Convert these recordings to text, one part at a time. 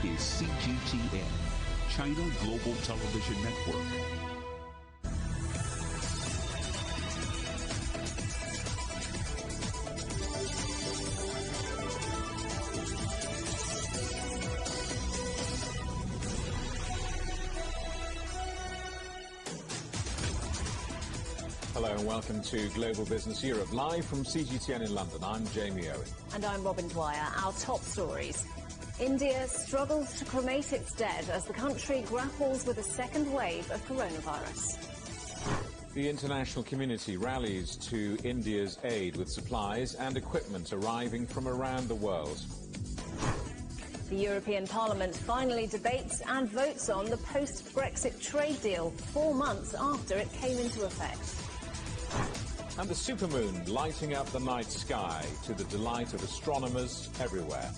is CGTN, China Global Television Network. Hello and welcome to Global Business Europe, live from CGTN in London. I'm Jamie Owen. And I'm Robin Dwyer. Our top stories. India struggles to cremate its dead as the country grapples with a second wave of coronavirus. The international community rallies to India's aid with supplies and equipment arriving from around the world. The European Parliament finally debates and votes on the post-Brexit trade deal 4 months after it came into effect. And the supermoon lighting up the night sky to the delight of astronomers everywhere.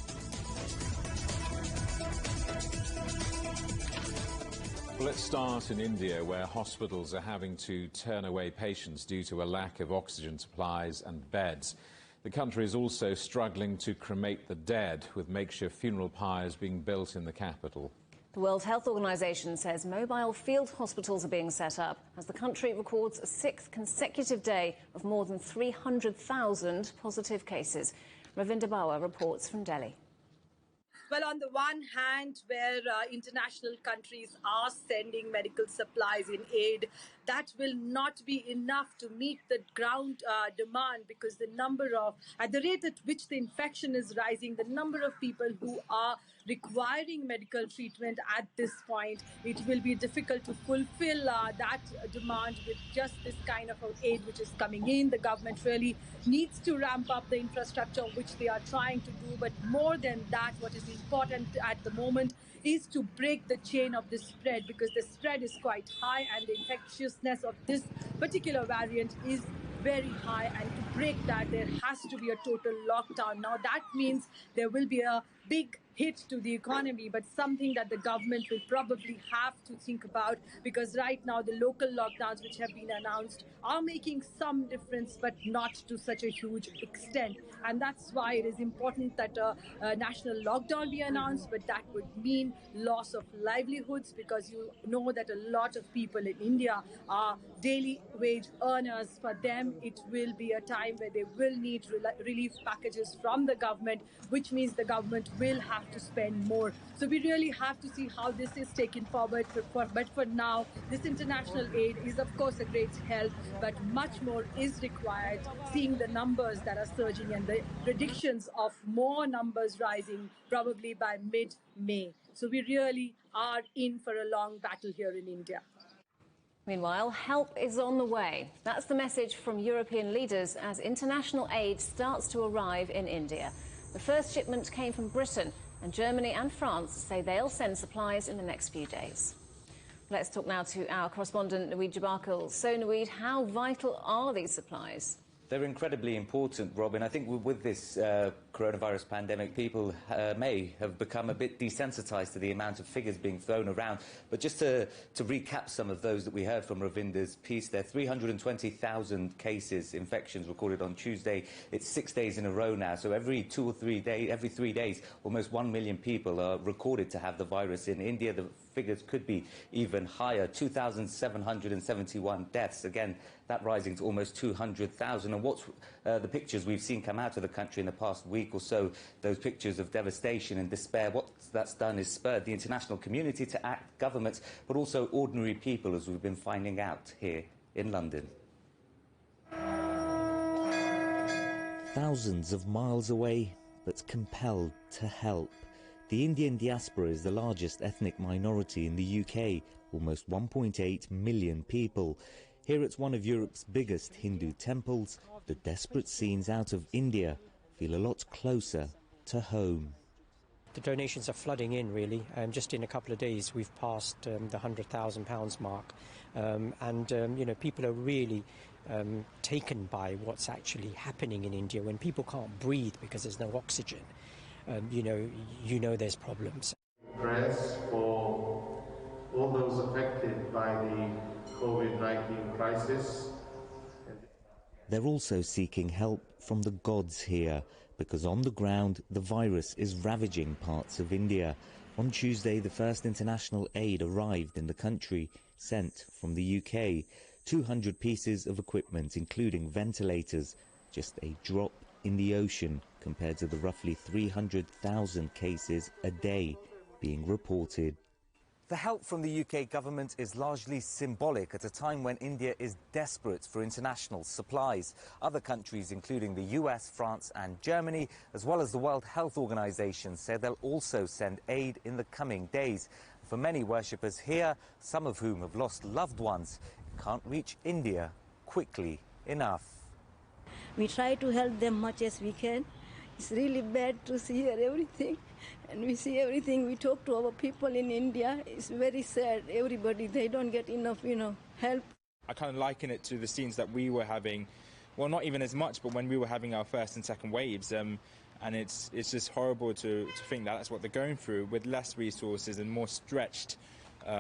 Well, let's start in India, where hospitals are having to turn away patients due to a lack of oxygen supplies and beds. The country is also struggling to cremate the dead, with makeshift funeral pyres being built in the capital. The World Health Organization says mobile field hospitals are being set up as the country records a 6th consecutive day of more than 300,000 positive cases. Ravinder Bauer reports from Delhi. Well, on the one hand, where international countries are sending medical supplies in aid, that will not be enough to meet the ground demand, because at the rate at which the infection is rising, the number of people who are requiring medical treatment at this point, it will be difficult to fulfill that demand with just this kind of aid which is coming in. The government really needs to ramp up the infrastructure, which they are trying to do. But more than that, what is important at the moment is to break the chain of the spread, because the spread is quite high and the infectiousness of this particular variant is very high, and to break that there has to be a total lockdown. Now that means there will be a big hit to the economy, but something that the government will probably have to think about, because right now the local lockdowns which have been announced are making some difference, but not to such a huge extent. And that's why it is important that a national lockdown be announced, but that would mean loss of livelihoods, because you know that a lot of people in India are daily wage earners. For them, it will be a time where they will need relief packages from the government, which means the government will have to spend more. So we really have to see how this is taken forward. But for now, this international aid is, of course, a great help, but much more is required, seeing the numbers that are surging and the predictions of more numbers rising probably by mid-May. So we really are in for a long battle here in India. Meanwhile, help is on the way. That's the message from European leaders as international aid starts to arrive in India. The first shipment came from Britain, and Germany and France say they'll send supplies in the next few days. Let's talk now to our correspondent, Naweed Jabarkil. So, Naweed, how vital are these supplies? They're incredibly important, Robin. I think with this coronavirus pandemic, people may have become a bit desensitized to the amount of figures being thrown around. But just to recap some of those that we heard from Ravinder's piece there, 320,000 cases, infections recorded on Tuesday. It's 6 days in a row now. So every 2 or 3 days, every 3 days, almost 1 million people are recorded to have the virus. In India, the figures could be even higher. 2,771 deaths. Again, that rising to almost 200,000. And what's the pictures we've seen come out of the country in the past week or so, those pictures of devastation and despair, what that's done is spurred the international community to act, governments, but also ordinary people, as we've been finding out here in London. Thousands of miles away, but compelled to help. The Indian diaspora is the largest ethnic minority in the UK, almost 1.8 million people. Here at one of Europe's biggest Hindu temples, the desperate scenes out of India feel a lot closer to home. The donations are flooding in, really. Just in a couple of days, we've passed the £100,000 mark. You know, people are really taken by what's actually happening in India. When people can't breathe because there's no oxygen, you know there's problems. Prayers for all those affected by the COVID-19 crisis. They're also seeking help from the gods here, because on the ground the virus is ravaging parts of India. On Tuesday, the first international aid arrived in the country, sent from the UK. 200 pieces of equipment, including ventilators, just a drop in the ocean compared to the roughly 300,000 cases a day being reported. The help from the UK government is largely symbolic at a time when India is desperate for international supplies. Other countries, including the US, France and Germany, as well as the World Health Organization, say they'll also send aid in the coming days. For many worshippers here, some of whom have lost loved ones, it can't reach India quickly enough. We try to help them much as we can. It's really bad to see everything. And we see everything. We talk to our people in India. It's very sad. Everybody, they don't get enough, help. I kind of liken it to the scenes that we were having, well, not even as much, but when we were having our first and second waves. And it's just horrible to think that that's what they're going through with less resources and more stretched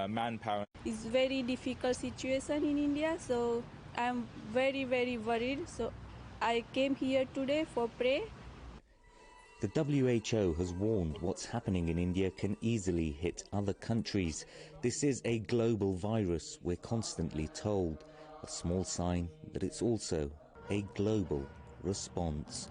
manpower. It's very difficult situation in India, so I'm very, very worried. So I came here today for prayer. The WHO has warned what's happening in India can easily hit other countries. This is a global virus, we're constantly told. A small sign that it's also a global response.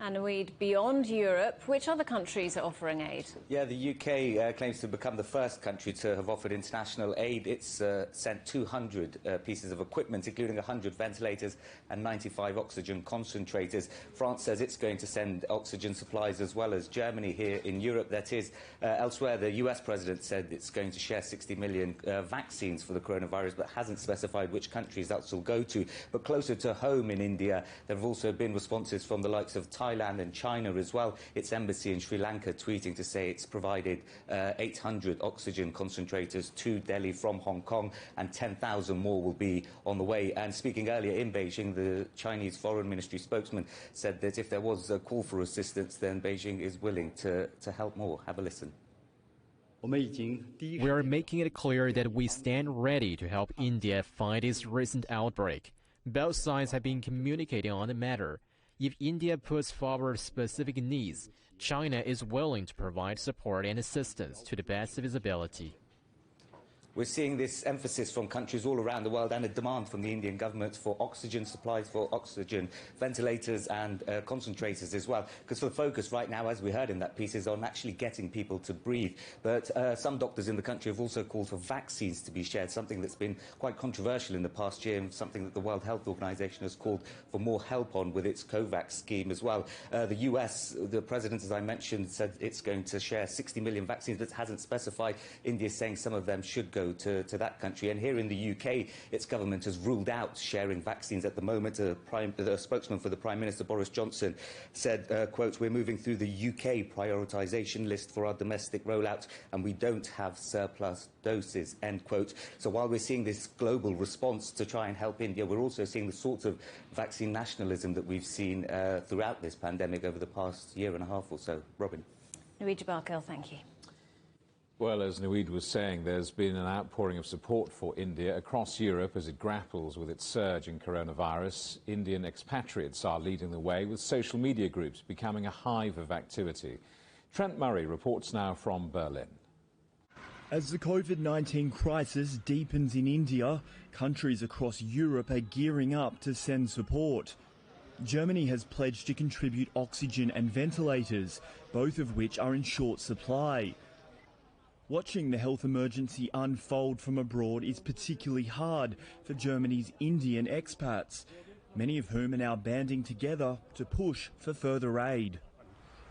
And we'd beyond Europe, which other countries are offering aid? Yeah, the UK claims to become the first country to have offered international aid. It's sent 200 pieces of equipment, including 100 ventilators and 95 oxygen concentrators. France says it's going to send oxygen supplies as well as Germany here in Europe, that is. Elsewhere, the US president said it's going to share 60 million vaccines for the coronavirus, but hasn't specified which countries that will go to. But closer to home in India, there have also been responses from the likes of Thailand and China as well. Its embassy in Sri Lanka tweeting to say it's provided 800 oxygen concentrators to Delhi from Hong Kong, and 10,000 more will be on the way. And speaking earlier in Beijing, the Chinese Foreign Ministry spokesman said that if there was a call for assistance, then Beijing is willing to help more. Have a listen. We are making it clear that we stand ready to help India fight its recent outbreak. Both sides have been communicating on the matter. If India puts forward specific needs, China is willing to provide support and assistance to the best of its ability. We're seeing this emphasis from countries all around the world and a demand from the Indian government for oxygen supplies, for oxygen ventilators and concentrators as well. Because the focus right now, as we heard in that piece, is on actually getting people to breathe. But some doctors in the country have also called for vaccines to be shared, something that's been quite controversial in the past year and something that the World Health Organization has called for more help on with its COVAX scheme as well. The US, the president, as I mentioned, said it's going to share 60 million vaccines, but hasn't specified. India is saying some of them should go to that country. And here in the UK, its government has ruled out sharing vaccines at the moment. The spokesman for the Prime Minister, Boris Johnson, said, quote, "We're moving through the UK prioritisation list for our domestic rollout and we don't have surplus doses," end quote. So while we're seeing this global response to try and help India, we're also seeing the sorts of vaccine nationalism that we've seen throughout this pandemic over the past year and a half or so. Robin. Naweed Jabarkil, thank you. Well, as Naweed was saying, there's been an outpouring of support for India across Europe as it grapples with its surge in coronavirus. Indian expatriates are leading the way, with social media groups becoming a hive of activity. Trent Murray reports now from Berlin. As the COVID-19 crisis deepens in India, countries across Europe are gearing up to send support. Germany has pledged to contribute oxygen and ventilators, both of which are in short supply. Watching the health emergency unfold from abroad is particularly hard for Germany's Indian expats, many of whom are now banding together to push for further aid.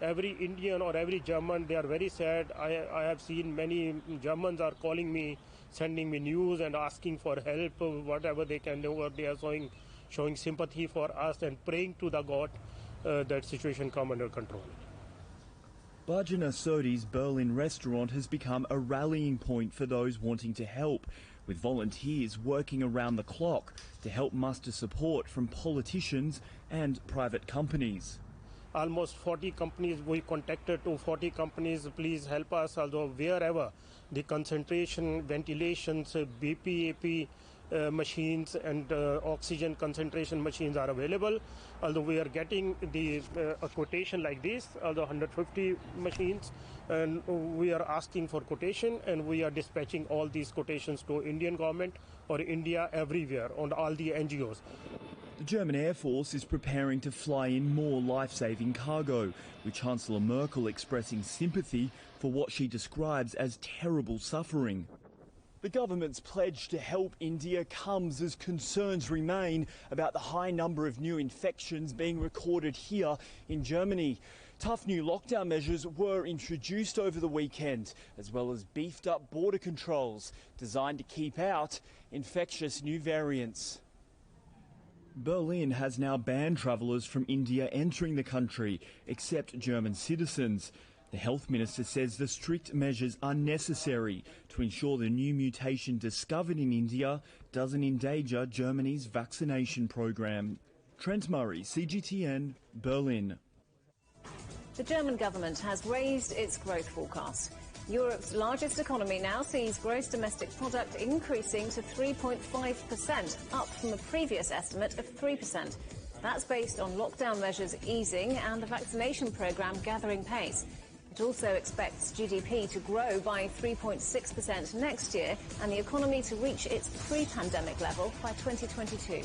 Every Indian or every German, they are very sad. I have seen many Germans are calling me, sending me news and asking for help, whatever they can do. They are showing sympathy for us and praying to the God that situation come under control. Bajana Sodi's Berlin restaurant has become a rallying point for those wanting to help, with volunteers working around the clock to help muster support from politicians and private companies. Almost 40 companies, we contacted to 40 companies, please help us, although wherever the concentration, ventilations, BPAP, machines and oxygen concentration machines are available. Although we are getting a quotation like this, although 150 machines, and we are asking for quotation, and we are dispatching all these quotations to Indian government or India everywhere on all the NGOs. The German Air Force is preparing to fly in more life-saving cargo, with Chancellor Merkel expressing sympathy for what she describes as terrible suffering. The government's pledge to help India comes as concerns remain about the high number of new infections being recorded here in Germany. Tough new lockdown measures were introduced over the weekend, as well as beefed up border controls designed to keep out infectious new variants. Berlin has now banned travellers from India entering the country, except German citizens. The health minister says the strict measures are necessary to ensure the new mutation discovered in India doesn't endanger Germany's vaccination program. Trent Murray, CGTN, Berlin. The German government has raised its growth forecast. Europe's largest economy now sees gross domestic product increasing to 3.5%, up from a previous estimate of 3%. That's based on lockdown measures easing and the vaccination programme gathering pace. It also expects GDP to grow by 3.6% next year and the economy to reach its pre-pandemic level by 2022.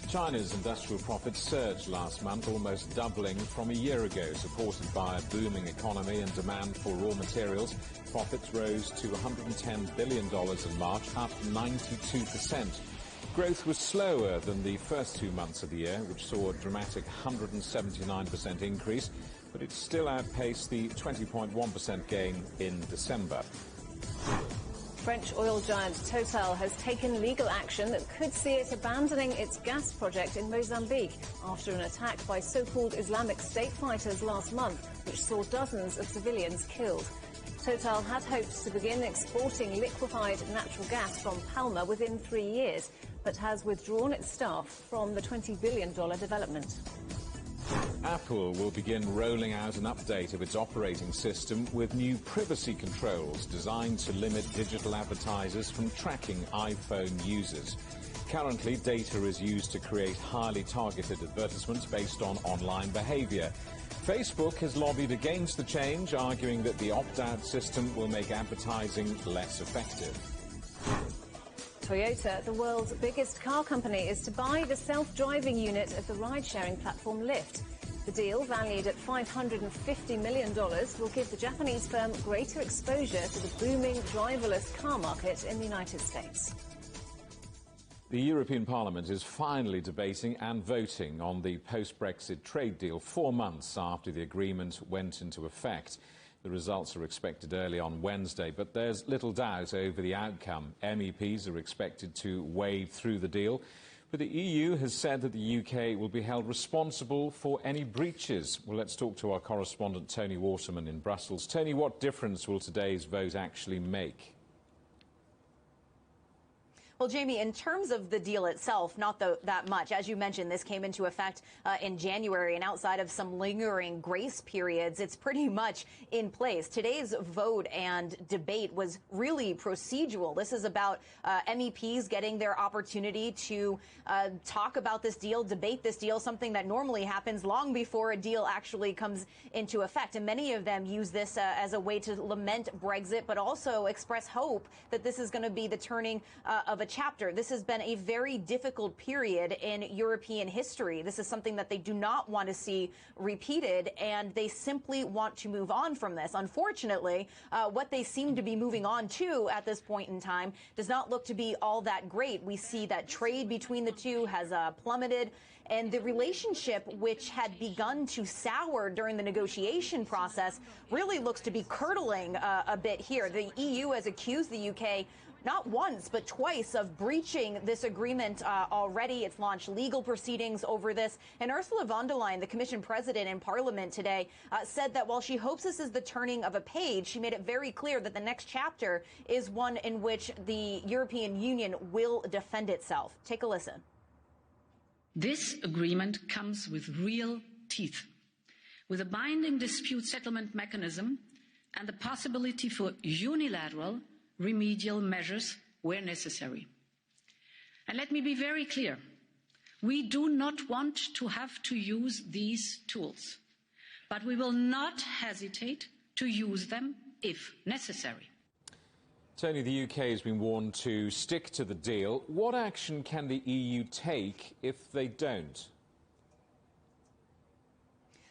China's industrial profits surged last month, almost doubling from a year ago, supported by a booming economy and demand for raw materials. Profits rose to $110 billion in March, up 92%. Growth was slower than the first 2 months of the year, which saw a dramatic 179% increase, but it still outpaced the 20.1% gain in December. French oil giant Total has taken legal action that could see it abandoning its gas project in Mozambique after an attack by so-called Islamic State fighters last month, which saw dozens of civilians killed. Total had hoped to begin exporting liquefied natural gas from Palma within 3 years, but has withdrawn its staff from the $20 billion development. Apple will begin rolling out an update of its operating system with new privacy controls designed to limit digital advertisers from tracking iPhone users. Currently, data is used to create highly targeted advertisements based on online behavior. Facebook has lobbied against the change, arguing that the opt-out system will make advertising less effective. Toyota, the world's biggest car company, is to buy the self-driving unit of the ride-sharing platform Lyft. The deal, valued at $550 million, will give the Japanese firm greater exposure to the booming driverless car market in the United States. The European Parliament is finally debating and voting on the post-Brexit trade deal 4 months after the agreement went into effect. The results are expected early on Wednesday, but there's little doubt over the outcome. MEPs are expected to wade through the deal, but the EU has said that the UK will be held responsible for any breaches. Well, let's talk to our correspondent Tony Waterman in Brussels. Tony, what difference will today's vote actually make? Well, Jamie, in terms of the deal itself, not that much. As you mentioned, this came into effect in January, and outside of some lingering grace periods, it's pretty much in place. Today's vote and debate was really procedural. This is about MEPs getting their opportunity to talk about this deal, debate this deal, something that normally happens long before a deal actually comes into effect. And many of them use this as a way to lament Brexit, but also express hope that this is going to be the turning of a chapter. This has been a very difficult period in European history. This is something that they do not want to see repeated, and they simply want to move on from this. Unfortunately, what they seem to be moving on to at this point in time does not look to be all that great. We see that trade between the two has plummeted, and the relationship, which had begun to sour during the negotiation process, really looks to be curdling a bit here. The EU has accused the UK not once, but twice of breaching this agreement already. It's launched legal proceedings over this. And Ursula von der Leyen, the Commission president in Parliament today, said that while she hopes this is the turning of a page, she made it very clear that the next chapter is one in which the European Union will defend itself. Take a listen. This agreement comes with real teeth, with a binding dispute settlement mechanism and the possibility for unilateral remedial measures where necessary. And let me be very clear. We do not want to have to use these tools, but we will not hesitate to use them if necessary. Tony, the UK has been warned to stick to the deal. What action can the EU take if they don't?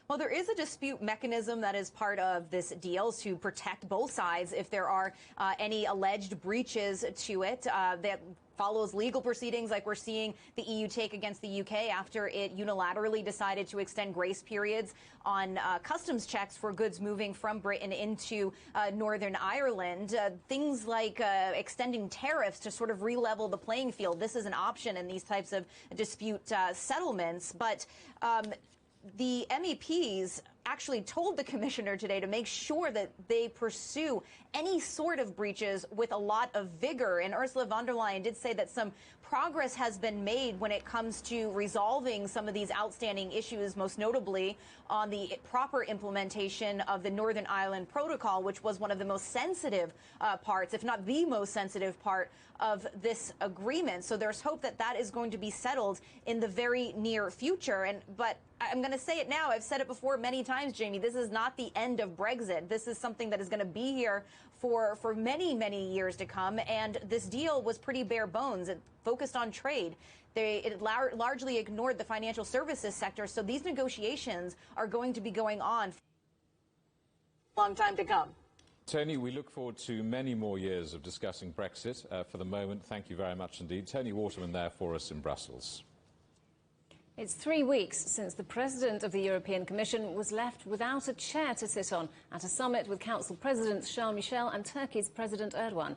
Well, there is a dispute mechanism that is part of this deal to protect both sides if there are any alleged breaches to it. That follows legal proceedings like we're seeing the EU take against the UK after it unilaterally decided to extend grace periods on customs checks for goods moving from Britain into Northern Ireland. Things like extending tariffs to sort of re-level the playing field. This is an option in these types of dispute settlements. But the MEPs actually told the commissioner today to make sure that they pursue any sort of breaches with a lot of vigor. And Ursula von der Leyen did say that some progress has been made when it comes to resolving some of these outstanding issues, most notably on the proper implementation of the Northern Ireland Protocol, which was one of the most sensitive parts, if not the most sensitive part of this agreement. So there's hope that that is going to be settled in the very near future. But I'm going to say it now. I've said it before many times, Jamie. This is not the end of Brexit. This is something that is going to be here for many, many years to come. And this deal was pretty bare bones. It focused on trade. It largely ignored the financial services sector. So these negotiations are going to be going on for a long time to come. Tony, we look forward to many more years of discussing Brexit. For the moment, thank you very much indeed. Tony Waterman there for us in Brussels. It's 3 weeks since the President of the European Commission was left without a chair to sit on at a summit with Council Presidents Charles Michel and Turkey's President Erdogan.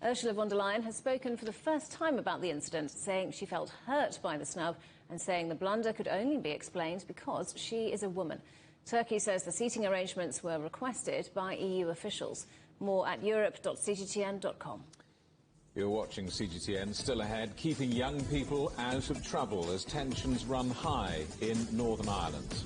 Ursula von der Leyen has spoken for the first time about the incident, saying she felt hurt by the snub and saying the blunder could only be explained because she is a woman. Turkey says the seating arrangements were requested by EU officials. More at europe.cgtn.com. You're watching CGTN. Still ahead, keeping young people out of trouble as tensions run high in Northern Ireland.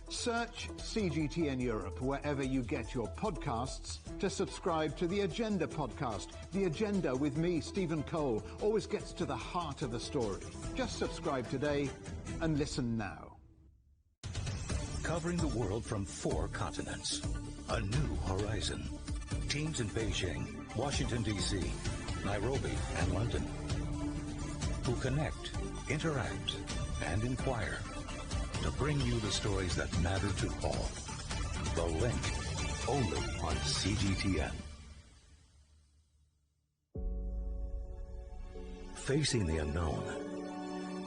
Search CGTN Europe wherever you get your podcasts to subscribe to The Agenda podcast. The Agenda with me, Stephen Cole, always gets to the heart of the story. Just subscribe today and listen now. Covering the world from 4 continents. A new horizon. Teams in Beijing, Washington, D.C., Nairobi, and London. Who connect, interact, and inquire to bring you the stories that matter to all. The Link, only on CGTN. Facing the unknown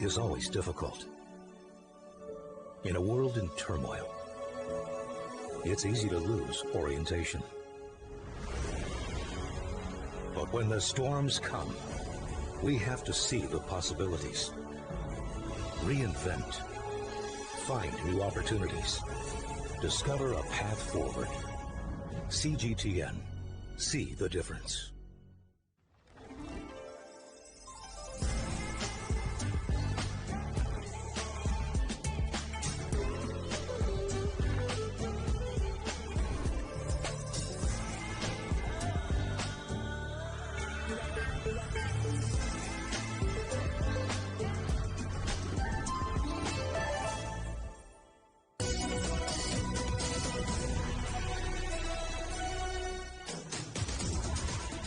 is always difficult. In a world in turmoil, it's easy to lose orientation. But when the storms come, we have to see the possibilities. Reinvent. Find new opportunities. Discover a path forward. CGTN. See the difference.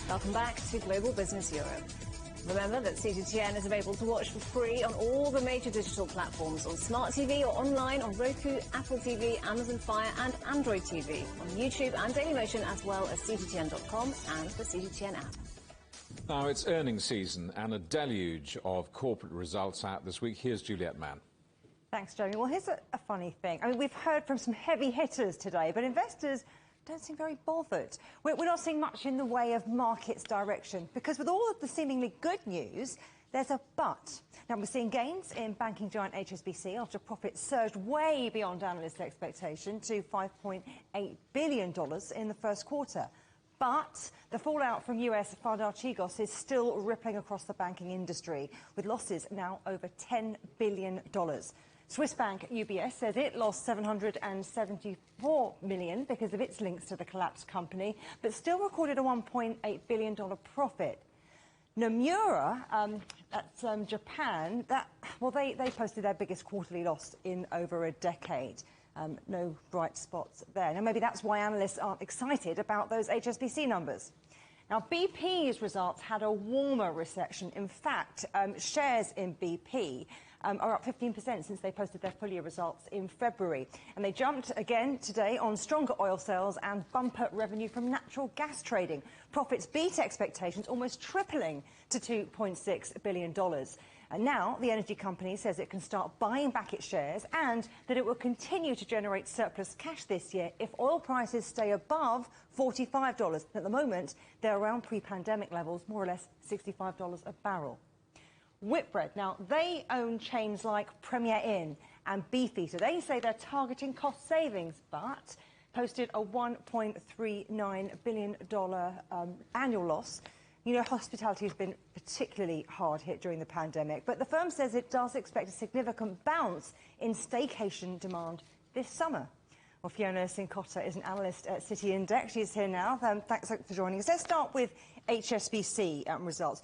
Welcome back to Global Business Europe. Remember that CGTN is available to watch for free on all the major digital platforms, on Smart TV or online on Roku, Apple TV, Amazon Fire and Android TV, on YouTube and Dailymotion, as well as CGTN.com and the CGTN app. Now it's earnings season and a deluge of corporate results out this week. Here's Juliette Mann. Thanks, Jamie. Well, here's a funny thing. I mean, we've heard from some heavy hitters today, but investors don't seem very bothered. We're not seeing much in the way of markets direction, because with all of the seemingly good news, there's a but. Now, we're seeing gains in banking giant HSBC after profits surged way beyond analyst expectation to $5.8 billion in the first quarter. But the fallout from US fund Archegos is still rippling across the banking industry, with losses now over $10 billion. Swiss bank UBS says it lost $774 million because of its links to the collapsed company, but still recorded a $1.8 billion profit. Nomura, that's Japan, they posted their biggest quarterly loss in over a decade. No bright spots there. Now, maybe that's why analysts aren't excited about those HSBC numbers. Now, BP's results had a warmer reception. In fact, shares in BP are up 15% since they posted their full-year results in February. And they jumped again today on stronger oil sales and bumper revenue from natural gas trading. Profits beat expectations, almost tripling to $2.6 billion. And now the energy company says it can start buying back its shares and that it will continue to generate surplus cash this year if oil prices stay above $45. At the moment, they're around pre-pandemic levels, more or less $65 a barrel. Whitbread, now, they own chains like Premier Inn and Beefeater. They say they're targeting cost savings, but posted a $1.39 billion annual loss. You know, hospitality has been particularly hard hit during the pandemic, but the firm says it does expect a significant bounce in staycation demand this summer. Well, Fiona Cincotta is an analyst at City Index. She's here now. Thanks for joining us. Let's start with HSBC results.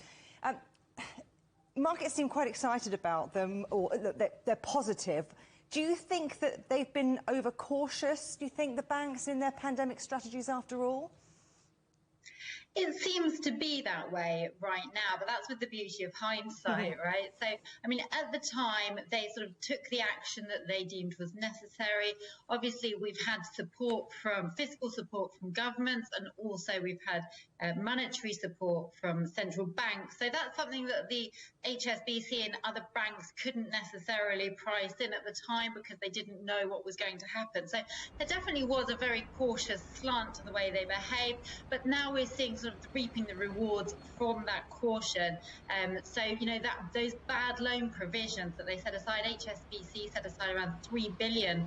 Markets seem quite excited about them, or they're positive. Do you think that they've been overcautious? Do you think the banks in their pandemic strategies after all? It seems to be that way right now, but that's with the beauty of hindsight, right? So, I mean, at the time, they sort of took the action that they deemed was necessary. Obviously, we've had fiscal support from governments, and also we've had monetary support from central banks. So that's something that the HSBC and other banks couldn't necessarily price in at the time because they didn't know what was going to happen. So there definitely was a very cautious slant to the way they behaved, but now we're seeing sort of reaping the rewards from that caution. So, you know, that those bad loan provisions that they set aside, HSBC set aside around $3 billion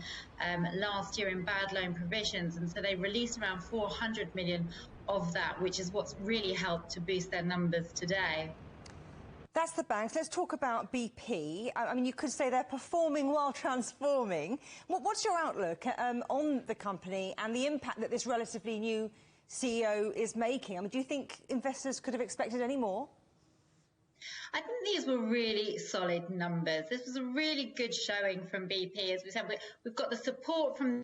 last year in bad loan provisions, and so they released around $400 million of that, which is what's really helped to boost their numbers today. That's the banks. Let's talk about BP. I mean, you could say they're performing while transforming. What's your outlook on the company and the impact that this relatively new CEO is making? I mean, do you think investors could have expected any more? I think these were really solid numbers. This was a really good showing from BP. As we said, we've got the support from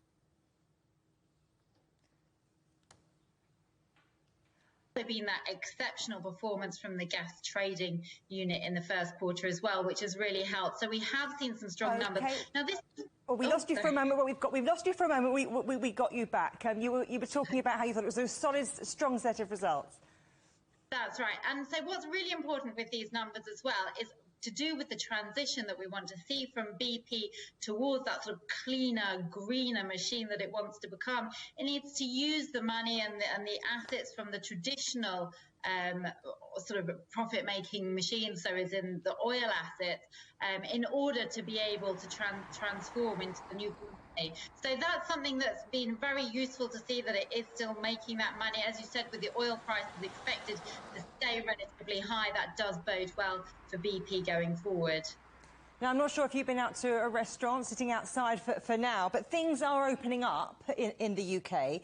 been that exceptional performance from the gas trading unit in the first quarter as well, which has really helped. So we have seen some strong numbers. Now this. Well, we lost you for a moment. Well, we've lost you for a moment. We got you back. You were talking about how you thought it was a solid, strong set of results. That's right. And so what's really important with these numbers as well is to do with the transition that we want to see from BP towards that sort of cleaner, greener machine that it wants to become. It needs to use the money and the assets from the traditional sort of profit-making machines, so as in the oil assets, in order to be able to transform into the new company. So that's something that's been very useful to see, that it is still making that money. As you said, with the oil prices expected to stay relatively high, that does bode well for BP going forward. Now, I'm not sure if you've been out to a restaurant, sitting outside for now, but things are opening up in the UK.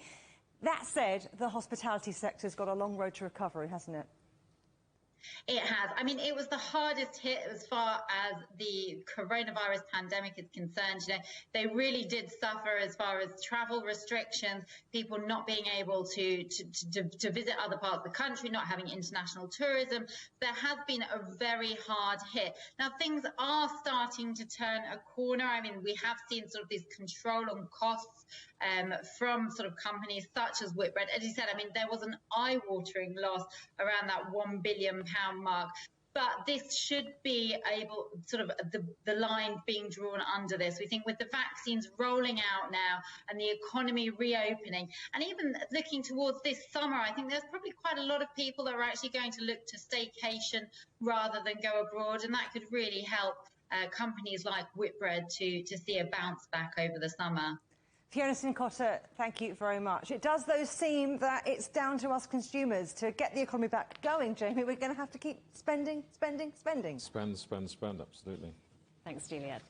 That said, the hospitality sector's got a long road to recovery, hasn't it? It has. I mean, it was the hardest hit as far as the coronavirus pandemic is concerned. You know, they really did suffer as far as travel restrictions, people not being able to visit other parts of the country, not having international tourism. There has been a very hard hit. Now, things are starting to turn a corner. I mean, we have seen sort of this control on costs from sort of companies such as Whitbread. As you said, I mean, there was an eye-watering loss around that £1 billion mark. But this should be able, sort of the line being drawn under this. We think with the vaccines rolling out now and the economy reopening, and even looking towards this summer, I think there's probably quite a lot of people that are actually going to look to staycation rather than go abroad, and that could really help companies like Whitbread to see a bounce back over the summer. Fiona Cincotta, thank you very much. It does, though, seem that it's down to us consumers to get the economy back going, Jamie. We're going to have to keep spending, spending, spending. Spend, absolutely. Thanks, Juliet.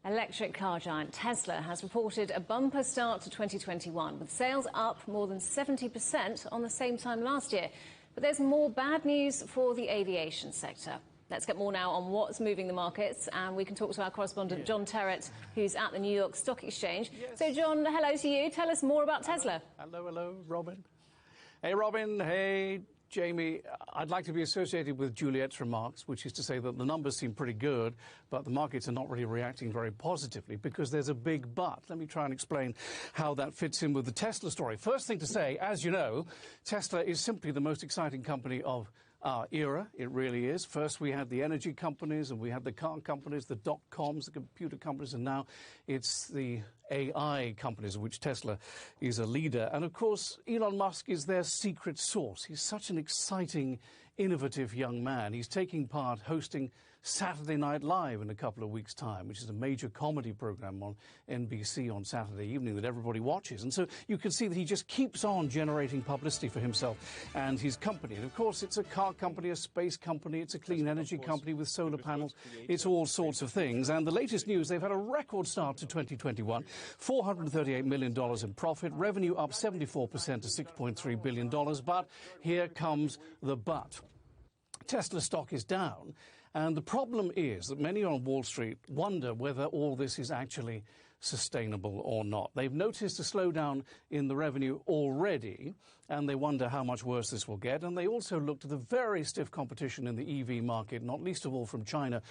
Electric car giant Tesla has reported a bumper start to 2021, with sales up more than 70% on the same time last year. But there's more bad news for the aviation sector. Let's get more now on what's moving the markets, and we can talk to our correspondent, John Terrett, who's at the New York Stock Exchange. Yes. So, John, hello to you. Tell us more about Tesla. Hello, Robin. Hey, Robin. Hey, Jamie. I'd like to be associated with Juliet's remarks, which is to say that the numbers seem pretty good, but the markets are not really reacting very positively because there's a big but. Let me try and explain how that fits in with the Tesla story. First thing to say, as you know, Tesla is simply the most exciting company of our era. It really is. First we had the energy companies, and we had the car companies, the dot-coms, the computer companies, and now it's the AI companies, of which Tesla is a leader. And of course, Elon Musk is their secret sauce. He's such an exciting, innovative young man. He's taking part hosting Saturday Night Live in a couple of weeks' time, which is a major comedy program on NBC on Saturday evening that everybody watches. And so you can see that he just keeps on generating publicity for himself and his company. And of course, it's a car company, a space company, it's a clean energy company with solar panels. It's all sorts of things. And the latest news, they've had a record start to 2021, $438 million in profit, revenue up 74% to $6.3 billion. But here comes the but. Tesla stock is down. And the problem is that many on Wall Street wonder whether all this is actually sustainable or not. They've noticed a slowdown in the revenue already, and they wonder how much worse this will get. And they also looked at the very stiff competition in the EV market, not least of all from China.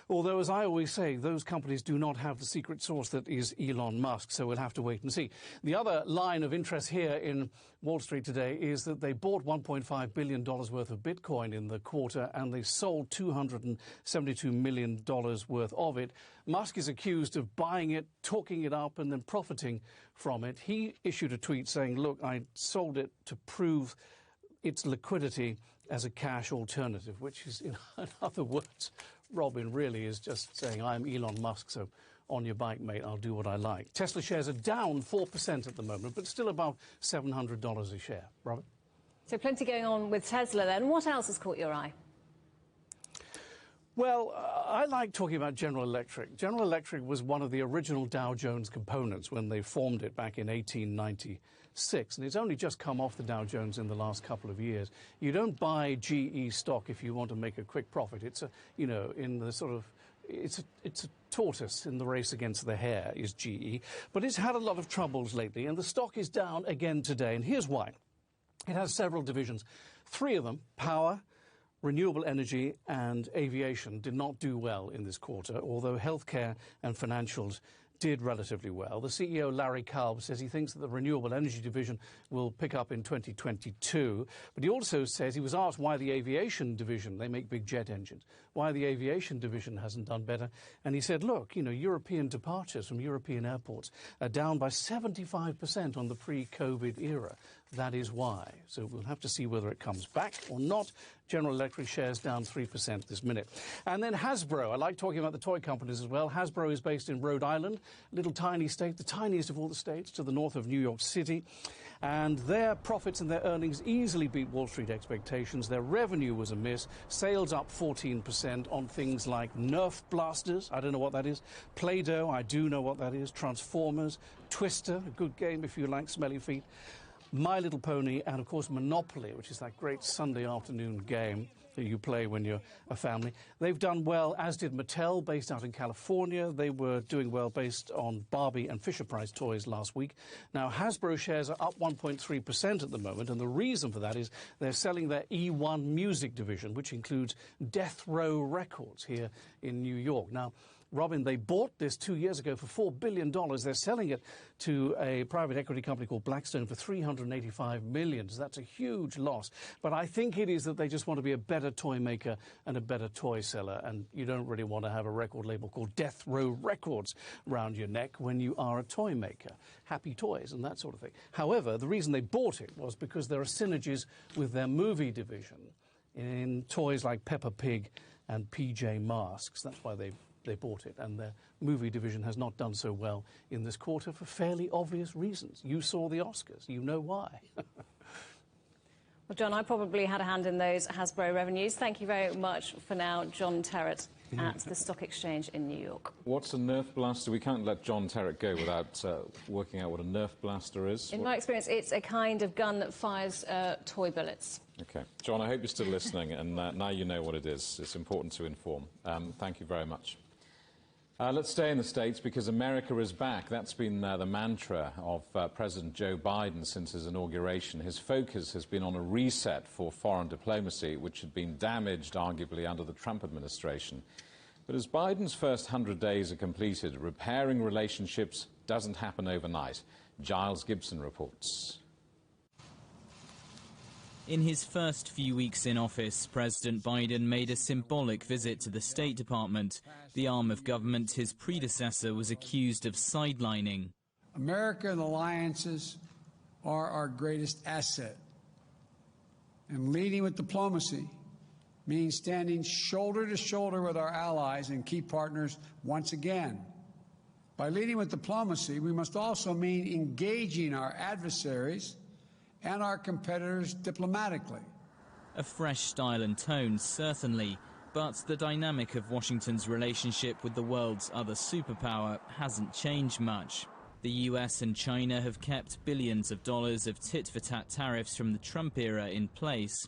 Although, as I always say, those companies do not have the secret sauce that is Elon Musk, so we'll have to wait and see. The other line of interest here in Wall Street today is that they bought $1.5 billion worth of Bitcoin in the quarter, and they sold $272 million worth of it. Musk is accused of buying it, talking it up, and then profiting from it. He issued a tweet saying, look, I sold it to prove its liquidity as a cash alternative, which is, in other words, Robin really is just saying, I'm Elon Musk, so on your bike, mate, I'll do what I like. Tesla shares are down 4% at the moment, but still about $700 a share. Robin? So plenty going on with Tesla then. What else has caught your eye? Well, I like talking about General Electric. General Electric was one of the original Dow Jones components when they formed it back in 1896, and it's only just come off the Dow Jones in the last couple of years. You don't buy GE stock if you want to make a quick profit. It's a, you know, in the sort of, it's a tortoise in the race against the hare is GE, but it's had a lot of troubles lately, and the stock is down again today, and here's why. It has several divisions. Three of them, power, renewable energy and aviation, did not do well in this quarter, although healthcare and financials did relatively well. The CEO, Larry Kalb, says he thinks that the renewable energy division will pick up in 2022. But he also says he was asked why the aviation division, they make big jet engines, why the aviation division hasn't done better. And he said, look, you know, European departures from European airports are down by 75% on the pre-COVID era. That is why. So we'll have to see whether it comes back or not. General Electric shares down 3% this minute. And then Hasbro. I like talking about the toy companies as well. Hasbro is based in Rhode Island, a little tiny state, the tiniest of all the states, to the north of New York City. And their profits and their earnings easily beat Wall Street expectations. Their revenue was a miss. Sales up 14% on things like Nerf blasters. I don't know what that is. Play-Doh. I do know what that is. Transformers. Twister. A good game if you like smelly feet. My Little Pony, and of course Monopoly, which is that great Sunday afternoon game that you play when you're a family. They've done well, as did Mattel, based out in California. They were doing well based on Barbie and Fisher-Price toys last week. Now, Hasbro shares are up 1.3% at the moment, and the reason for that is they're selling their E1 music division, which includes Death Row Records here in New York. Now, Robin, they bought this 2 years ago for $4 billion. They're selling it to a private equity company called Blackstone for $385 million. So that's a huge loss. But I think it is that they just want to be a better toy maker and a better toy seller. And you don't really want to have a record label called Death Row Records around your neck when you are a toy maker. Happy Toys and that sort of thing. However, the reason they bought it was because there are synergies with their movie division in toys like Peppa Pig and PJ Masks. That's why they bought it, and their movie division has not done so well in this quarter for fairly obvious reasons. You saw the Oscars. You know why. Well, John, I probably had a hand in those Hasbro revenues. Thank you very much for now, John Terrett at the Stock Exchange in New York. What's a Nerf blaster? We can't let John Terrett go without working out what a Nerf blaster is. In my experience, it's a kind of gun that fires toy bullets. OK. John, I hope you're still listening, and now you know what it is. It's important to inform. Thank you very much. Let's stay in the States because America is back. That's been the mantra of President Joe Biden since his inauguration. His focus has been on a reset for foreign diplomacy, which had been damaged, arguably, under the Trump administration. But as Biden's first 100 days are completed, repairing relationships doesn't happen overnight. Giles Gibson reports. In his first few weeks in office, President Biden made a symbolic visit to the State Department, the arm of government his predecessor was accused of sidelining. America and alliances are our greatest asset. And leading with diplomacy means standing shoulder to shoulder with our allies and key partners once again. By leading with diplomacy, we must also mean engaging our adversaries and our competitors diplomatically. A fresh style and tone, certainly, but the dynamic of Washington's relationship with the world's other superpower hasn't changed much. The US and China have kept billions of dollars of tit-for-tat tariffs from the Trump era in place.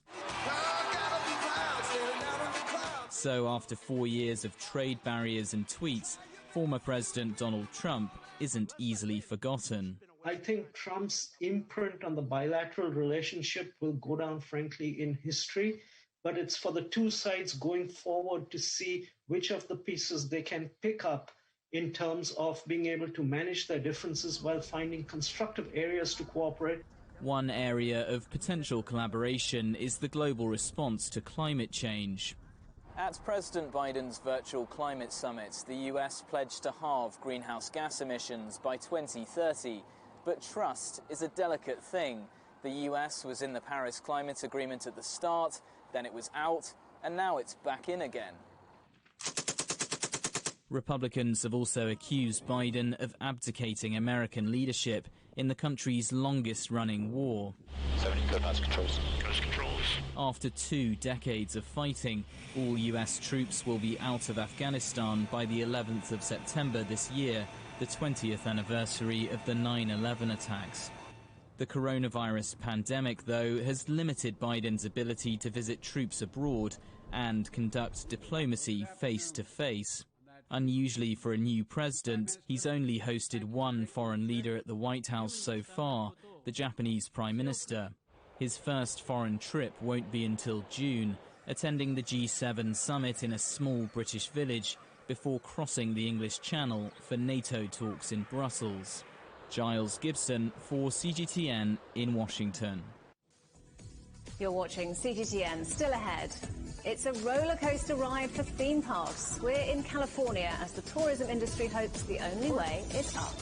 So after 4 years of trade barriers and tweets, former President Donald Trump isn't easily forgotten. I think Trump's imprint on the bilateral relationship will go down, frankly, in history. But it's for the two sides going forward to see which of the pieces they can pick up in terms of being able to manage their differences while finding constructive areas to cooperate. One area of potential collaboration is the global response to climate change. At President Biden's virtual climate summit, the US pledged to halve greenhouse gas emissions by 2030. But trust is a delicate thing. The US was in the Paris Climate Agreement at the start, then it was out, and now it's back in again. Republicans have also accused Biden of abdicating American leadership in the country's longest-running war. 70 good, that's controls. After 2 decades of fighting, all US troops will be out of Afghanistan by the 11th of September this year, the 20th anniversary of the 9/11 attacks. The coronavirus pandemic, though, has limited Biden's ability to visit troops abroad and conduct diplomacy face-to-face. Unusually for a new president, he's only hosted one foreign leader at the White House so far, the Japanese Prime Minister. His first foreign trip won't be until June, attending the G7 summit in a small British village before crossing the English Channel for NATO talks in Brussels. Giles Gibson for CGTN in Washington. You're watching CGTN. Still ahead. It's a roller coaster ride for theme parks. We're in California as the tourism industry hopes the only way is up.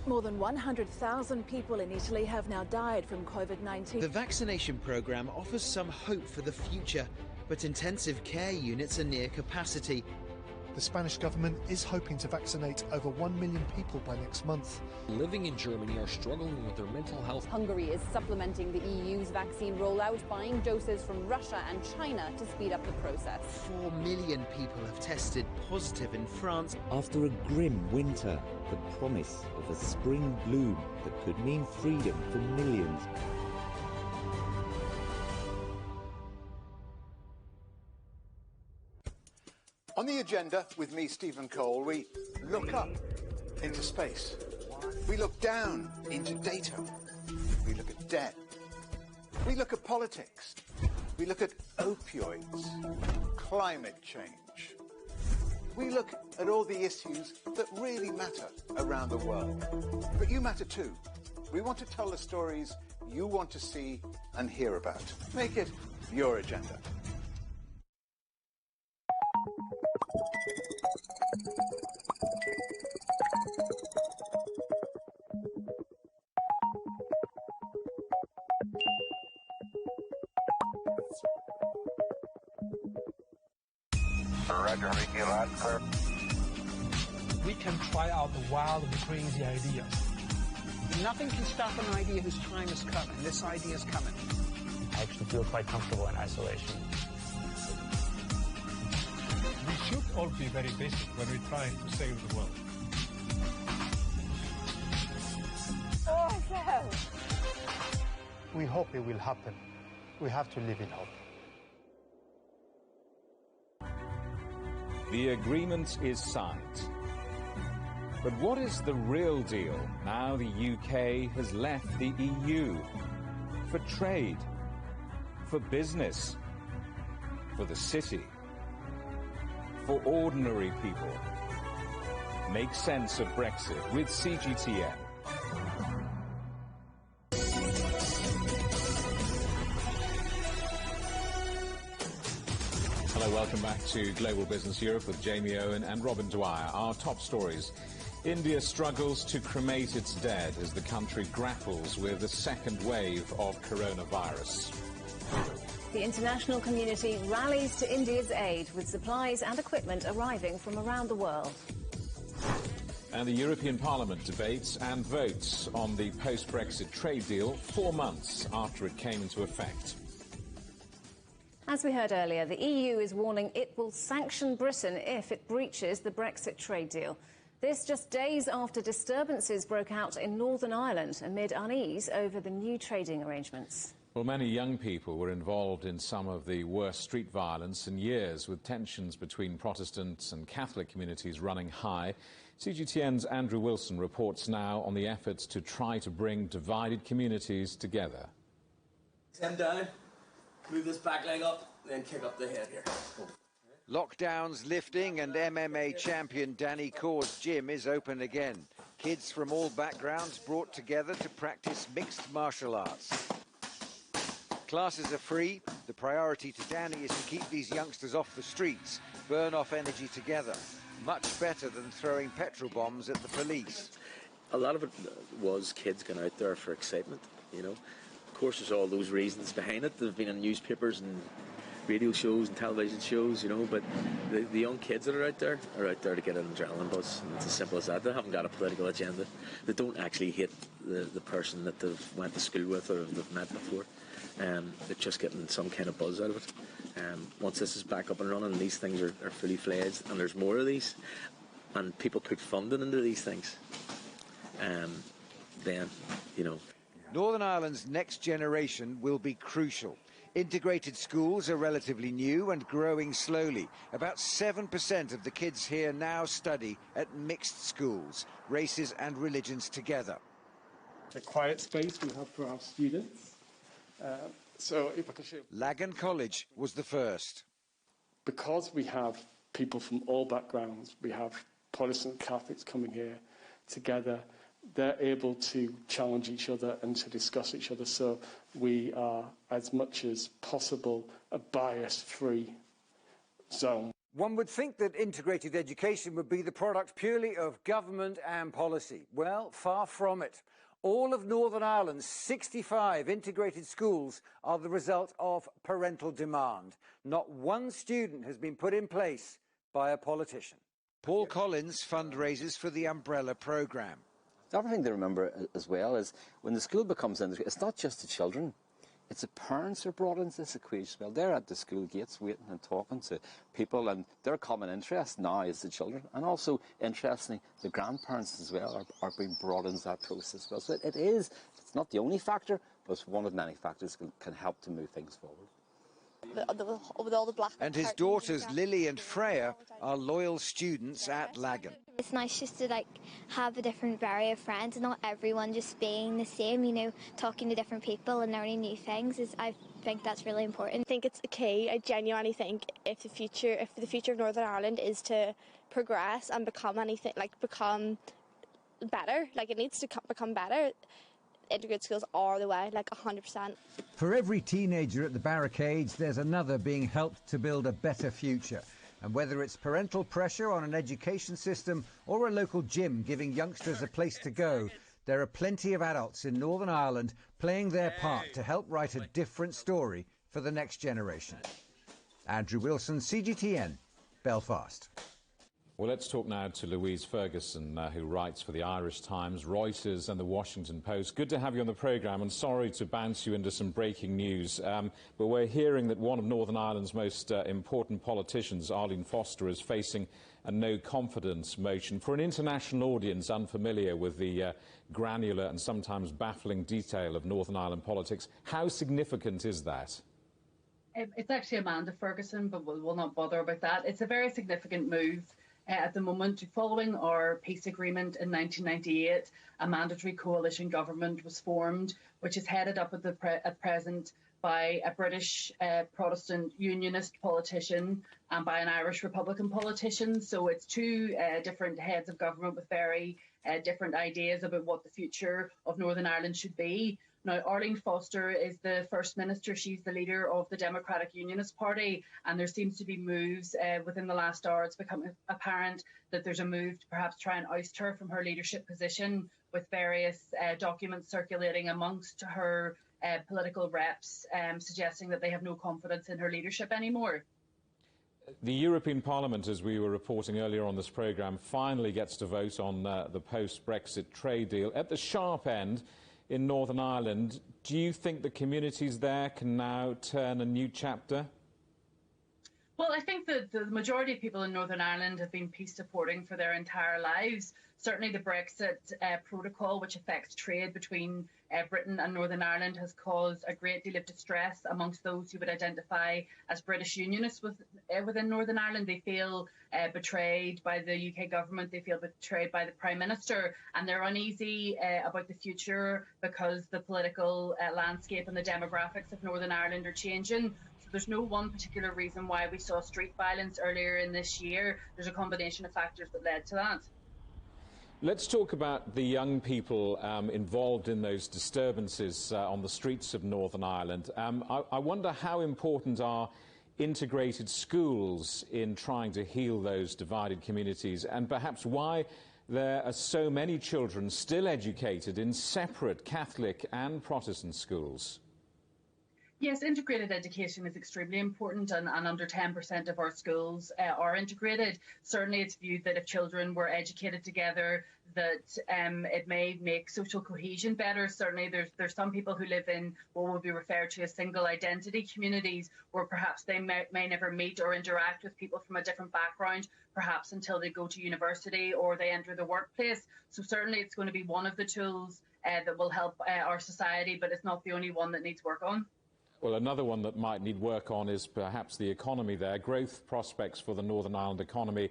More than 100,000 people in Italy have now died from COVID-19. The vaccination programme offers some hope for the future, but intensive care units are near capacity. The Spanish government is hoping to vaccinate over 1 million people by next month. Living in Germany are struggling with their mental health. Hungary is supplementing the EU's vaccine rollout, buying doses from Russia and China to speed up the process. 4 million people have tested positive in France. After a grim winter, the promise of a spring bloom that could mean freedom for millions. On the agenda with me, Stephen Cole, we look up into space. We look down into data. We look at debt. We look at politics. We look at opioids, climate change. We look at all the issues that really matter around the world. But you matter too. We want to tell the stories you want to see and hear about. Make it your agenda. We can try out the wild and crazy ideas. Nothing can stop an idea whose time is coming. This idea is coming. I actually feel quite comfortable in isolation. We should all be very busy when we try to save the world. Awesome! We hope it will happen. We have to live in hope. The agreement is signed. But what is the real deal now the UK has left the EU? For trade, for business, for the city, for ordinary people. Make sense of Brexit with CGTN. Hello, welcome back to Global Business Europe with Jamie Owen and Robin Dwyer. Our top stories. India struggles to cremate its dead as the country grapples with the second wave of coronavirus. The international community rallies to India's aid with supplies and equipment arriving from around the world. And the European Parliament debates and votes on the post-Brexit trade deal 4 months after it came into effect. As we heard earlier, the EU is warning it will sanction Britain if it breaches the Brexit trade deal. This just days after disturbances broke out in Northern Ireland amid unease over the new trading arrangements. Well, many young people were involved in some of the worst street violence in years, with tensions between Protestant and Catholic communities running high. CGTN's Andrew Wilson reports now on the efforts to try to bring divided communities together. Send down, move this back leg up, then kick up the head here. Lockdowns lifting and MMA champion Danny Kaur's gym is open again. Kids from all backgrounds brought together to practice mixed martial arts. Classes are free. The priority to Danny is to keep these youngsters off the streets, burn off energy together. Much better than throwing petrol bombs at the police. A lot of it was kids going out there for excitement, you know. Of course, there's all those reasons behind it. They've been in newspapers and radio shows and television shows, you know, but the young kids that are out there to get an adrenaline buzz, and it's as simple as that. They haven't got a political agenda. They don't actually hate the person that they've went to school with or they've met before. They're just getting some kind of buzz out of it. Once this is back up and running, these things are fully fledged, and there's more of these, and people put funding into these things, then, you know. Northern Ireland's next generation will be crucial. Integrated schools are relatively new and growing slowly. About 7% of the kids here now study at mixed schools, races and religions together. A quiet space we have for our students. So if I can show you. Lagan College was the first. Because we have people from all backgrounds, we have Protestant Catholics coming here together, they're able to challenge each other and to discuss each other. So we are, as much as possible, a bias-free zone. One would think that integrated education would be the product purely of government and policy. Well, far from it. All of Northern Ireland's 65 integrated schools are the result of parental demand. Not one student has been put in place by a politician. Paul Collins fundraises for the Umbrella programme. The other thing to remember as well is when the school becomes integrated, it's not just the children. It's the parents who are brought into this equation as well. They're at the school gates waiting and talking to people, and their common interest now is the children. And also, interestingly, the grandparents as well are being brought into that process as well. So it's not the only factor, but it's one of many factors that can help to move things forward. with all the black. And his daughters Lily and Freya are loyal students at Lagan. It's nice just to have a different variety of friends and not everyone just being the same, you know, talking to different people and learning new things. I think that's really important. I think it's a key. I genuinely think if the future of Northern Ireland is to progress and become anything, become better, it needs to become better, integrated schools are the way, 100%. For every teenager at the barricades, there's another being helped to build a better future. And whether it's parental pressure on an education system or a local gym giving youngsters a place to go, there are plenty of adults in Northern Ireland playing their part to help write a different story for the next generation. Andrew Wilson, CGTN, Belfast. Well, let's talk now to Louise Ferguson, who writes for the Irish Times, Reuters and the Washington Post. Good to have you on the programme, and sorry to bounce you into some breaking news, but we're hearing that one of Northern Ireland's most important politicians, Arlene Foster, is facing a no-confidence motion. For an international audience unfamiliar with the granular and sometimes baffling detail of Northern Ireland politics, how significant is that? It's actually Amanda Ferguson, but we'll not bother about that. It's a very significant move. At the moment, following our peace agreement in 1998, a mandatory coalition government was formed, which is headed up at present by a British Protestant Unionist politician and by an Irish Republican politician. So it's two different heads of government with very different ideas about what the future of Northern Ireland should be. Now, Arlene Foster is the First Minister. She's the leader of the Democratic Unionist Party, and there seems to be moves within the last hour. It's become apparent that there's a move to perhaps try and oust her from her leadership position, with various documents circulating amongst her political reps suggesting that they have no confidence in her leadership anymore. The European Parliament, as we were reporting earlier on this programme, finally gets to vote on the post-Brexit trade deal. At the sharp end, in Northern Ireland, do you think the communities there can now turn a new chapter? Well, I think that the majority of people in Northern Ireland have been peace supporting for their entire lives. Certainly the Brexit protocol, which affects trade between Britain and Northern Ireland, has caused a great deal of distress amongst those who would identify as British Unionists within Northern Ireland. They feel betrayed by the UK government, they feel betrayed by the Prime Minister, and they're uneasy about the future because the political landscape and the demographics of Northern Ireland are changing. So there's no one particular reason why we saw street violence earlier in this year. There's a combination of factors that led to that. Let's talk about the young people involved in those disturbances on the streets of Northern Ireland. I wonder how important are integrated schools in trying to heal those divided communities, and perhaps why there are so many children still educated in separate Catholic and Protestant schools. Yes, integrated education is extremely important, and under 10% of our schools are integrated. Certainly it's viewed that if children were educated together, that it may make social cohesion better. Certainly there's some people who live in what would be referred to as single identity communities, where perhaps they may never meet or interact with people from a different background, perhaps until they go to university or they enter the workplace. So certainly it's going to be one of the tools that will help our society, but it's not the only one that needs work on. Well, another one that might need work on is perhaps the economy there. Growth prospects for the Northern Ireland economy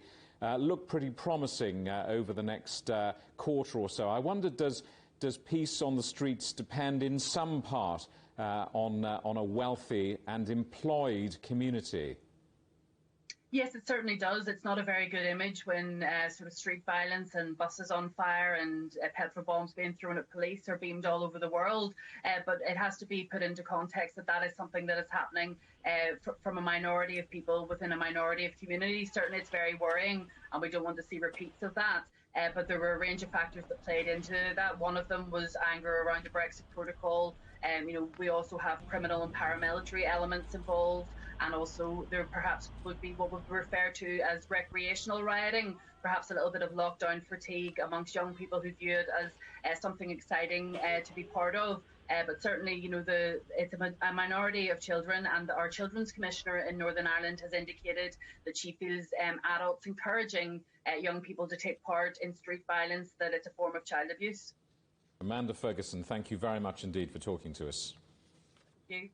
look pretty promising over the next quarter or so. I wonder, does peace on the streets depend in some part on a wealthy and employed community? Yes, it certainly does. It's not a very good image when sort of street violence and buses on fire and petrol bombs being thrown at police are beamed all over the world. But it has to be put into context that that is something that is happening from a minority of people within a minority of communities. Certainly it's very worrying, and we don't want to see repeats of that. But there were a range of factors that played into that. One of them was anger around the Brexit protocol. We also have criminal and paramilitary elements involved. And also there perhaps would be what would be referred to as recreational rioting, perhaps a little bit of lockdown fatigue amongst young people who view it as something exciting to be part of. But certainly, it's a minority of children, and our Children's Commissioner in Northern Ireland has indicated that she feels adults encouraging young people to take part in street violence, that it's a form of child abuse. Amanda Ferguson, thank you very much indeed for talking to us. Thank you.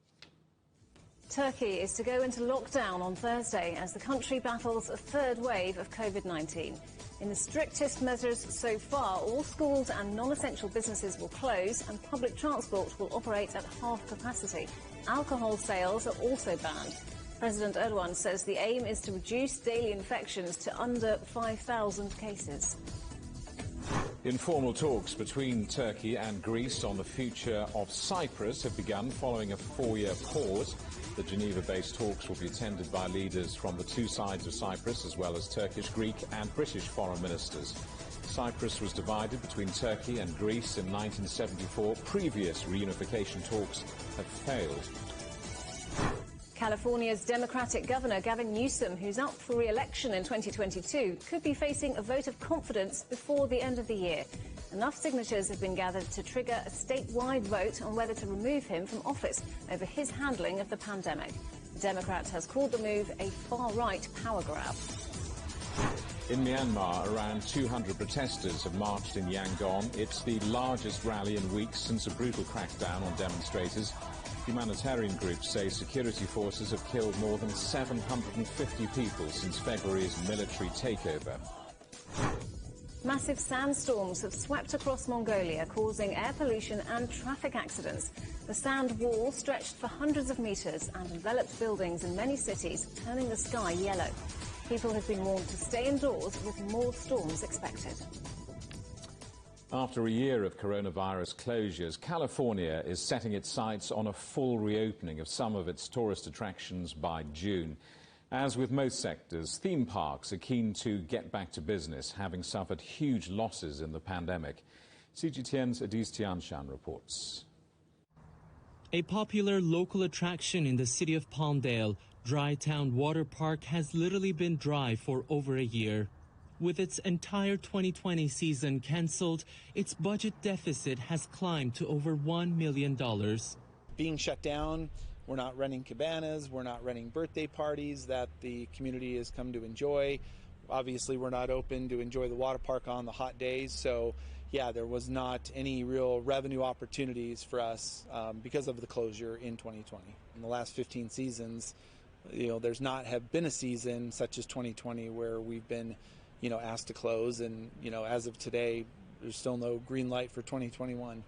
Turkey is to go into lockdown on Thursday as the country battles a third wave of COVID-19. In the strictest measures so far, all schools and non-essential businesses will close and public transport will operate at half capacity. Alcohol sales are also banned. President Erdogan says the aim is to reduce daily infections to under 5,000 cases. Informal talks between Turkey and Greece on the future of Cyprus have begun following a 4-year pause. The Geneva-based talks will be attended by leaders from the two sides of Cyprus, as well as Turkish, Greek and British foreign ministers. Cyprus was divided between Turkey and Greece in 1974. Previous reunification talks have failed. California's Democratic Governor Gavin Newsom, who's up for re-election in 2022, could be facing a vote of confidence before the end of the year. Enough signatures have been gathered to trigger a statewide vote on whether to remove him from office over his handling of the pandemic. The Democrat has called the move a far-right power grab. In Myanmar, around 200 protesters have marched in Yangon. It's the largest rally in weeks since a brutal crackdown on demonstrators. Humanitarian groups say security forces have killed more than 750 people since February's military takeover. Massive sandstorms have swept across Mongolia, causing air pollution and traffic accidents. The sand wall stretched for hundreds of meters and enveloped buildings in many cities, turning the sky yellow. People have been warned to stay indoors with more storms expected. After a year of coronavirus closures, California is setting its sights on a full reopening of some of its tourist attractions by June. As with most sectors, theme parks are keen to get back to business, having suffered huge losses in the pandemic. CGTN's Adis Tianshan reports. A popular local attraction in the city of Palmdale, Dry Town Water Park has literally been dry for over a year. With its entire 2020 season cancelled, its budget deficit has climbed to over $1 million. Being shut down, we're not running cabanas, we're not running birthday parties that the community has come to enjoy. Obviously, we're not open to enjoy the water park on the hot days, so yeah, there was not any real revenue opportunities for us because of the closure in 2020. In the last 15 seasons, there's not have been a season such as 2020 where we've been, asked to close, and, as of today, there's still no green light for 2021.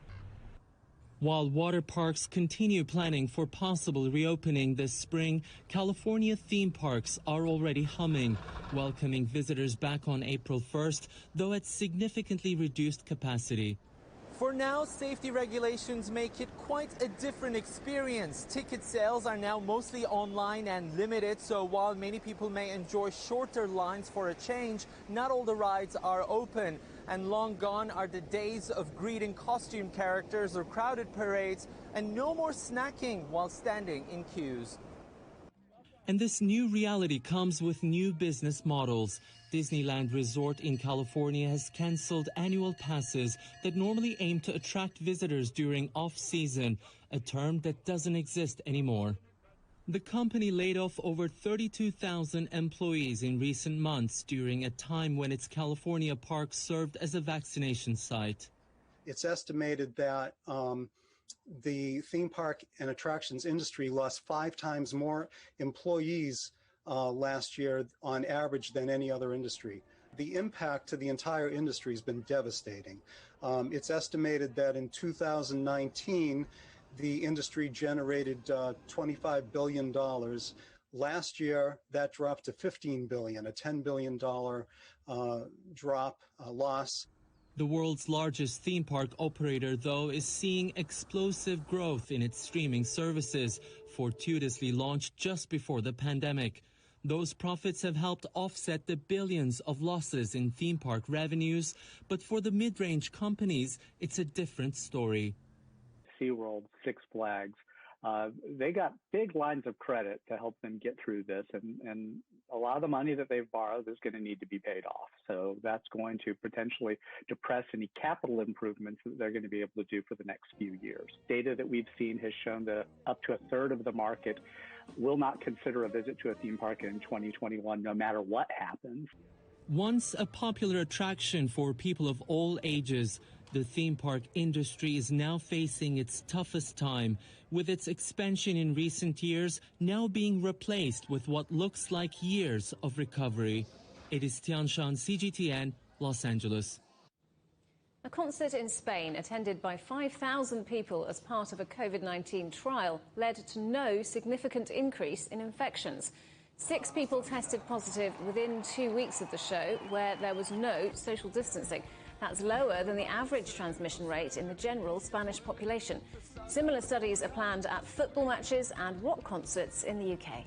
While water parks continue planning for possible reopening this spring, California theme parks are already humming, welcoming visitors back on April 1st, though at significantly reduced capacity. For now, safety regulations make it quite a different experience. Ticket sales are now mostly online and limited, so while many people may enjoy shorter lines for a change, not all the rides are open. And long gone are the days of greeting costume characters or crowded parades, and no more snacking while standing in queues. And this new reality comes with new business models. Disneyland Resort in California has canceled annual passes that normally aim to attract visitors during off-season, a term that doesn't exist anymore. The company laid off over 32,000 employees in recent months during a time when its California park served as a vaccination site. It's estimated that the theme park and attractions industry lost 5 times more employees last year on average than any other industry. The impact to the entire industry has been devastating. It's estimated that in 2019, the industry generated $25 billion. Last year, that dropped to $15 billion, a $10 billion loss. The world's largest theme park operator, though, is seeing explosive growth in its streaming services, fortuitously launched just before the pandemic. Those profits have helped offset the billions of losses in theme park revenues, but for the mid-range companies, it's a different story. SeaWorld, Six Flags, they got big lines of credit to help them get through this, and a lot of the money that they've borrowed is going to need to be paid off. So that's going to potentially depress any capital improvements that they're going to be able to do for the next few years. Data that we've seen has shown that up to a third of the market will not consider a visit to a theme park in 2021, no matter what happens. Once a popular attraction for people of all ages, The theme park industry is now facing its toughest time, with its expansion in recent years now being replaced with what looks like years of recovery. It is Tianshan, CGTN, Los Angeles. A concert in Spain, attended by 5,000 people as part of a COVID-19 trial, led to no significant increase in infections. 6 people tested positive within 2 weeks of the show, where there was no social distancing. That's lower than the average transmission rate in the general Spanish population. Similar studies are planned at football matches and rock concerts in the UK.